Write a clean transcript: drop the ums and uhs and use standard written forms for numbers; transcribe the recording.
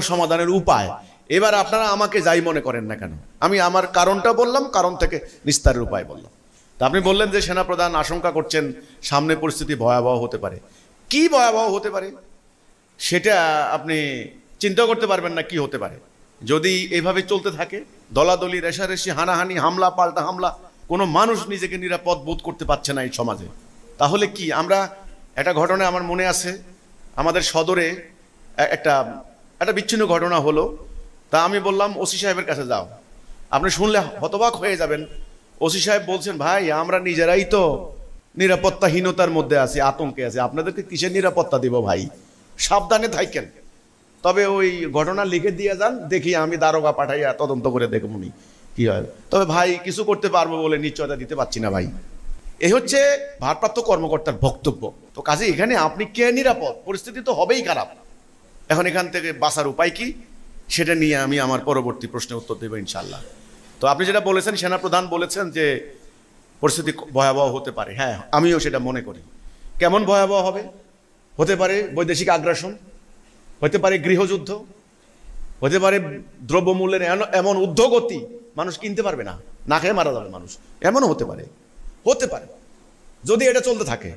সমাধানের উপায়। এবার আপনারা আমাকে যাই মনে করেন না কেন, আমি আমার কারণটা বললাম, কারণ থেকে নিস্তারের উপায় বললাম। তা আপনি বললেন যে সেনাপ্রধান আশঙ্কা করছেন সামনে পরিস্থিতি ভয়াবহ হতে পারে। কি ভয়াবহ হতে পারে সেটা আপনি চিন্তা করতে পারবেন না কি হতে পারে। যদি এভাবে চলতে থাকে, দলাদলি, রেশারেশি, হানাহানি, হামলা পাল্টা হামলা, কোনো মানুষ নিজেকে নিরাপদ বোধ করতে পারছে না এই সমাজে, তাহলে কি আমরা একটা ঘটনা আমার মনে আছে, আমাদের সদরে একটা একটা বিচ্ছিন্ন ঘটনা হলো। তা আমি বললাম ওসি সাহেবের কাছে যাও। আপনি শুনলে হতবাক হয়ে যাবেন। ওসি সাহেব বলছেন, ভাই আমরা নিজেরাই তো নিরাপত্তাহীনতার মধ্যে আছি, আতঙ্কে আছি, আপনাদেরকে কিসের নিরাপত্তা দিব ভাই, সাবধানে থাকেন। তবে ওই ঘটনা লিখে দিয়ে যান, দেখি আমি দারোগা পাঠাইয়া তদন্ত করে দেখবনি কি হয়। তবে ভাই কিছু করতে পারবো বলে নিশ্চয়তা দিতে পারছি না ভাই। এই হচ্ছে ভারপ্রাপ্ত কর্মকর্তার বক্তব্য। তো কাজে এখানে আপনি কে নিরাপদ, পরিস্থিতি তো হবেই খারাপ। এখন এখান থেকে বাঁচার উপায় কি সেটা নিয়ে আমি আমার পরবর্তী প্রশ্নের উত্তর দেবো ইনশাল্লাহ। তো আপনি যেটা বলেছেন, সেনাপ্রধান বলেছেন যে পরিস্থিতি ভয়াবহ হতে পারে, হ্যাঁ আমিও সেটা মনে করি। কেমন ভয়াবহ হবে? হতে পারে বৈদেশিক আগ্রাসন, হতে পারে গৃহযুদ্ধ, হতে পারে দ্রব্যমূল্যের এমন ঊর্ধ্বগতি মানুষ কিনতে পারবে না, না খেয়ে মারা যাবে মানুষ, এমনও হতে পারে। হতে পারে যদি এটা চলতে থাকে।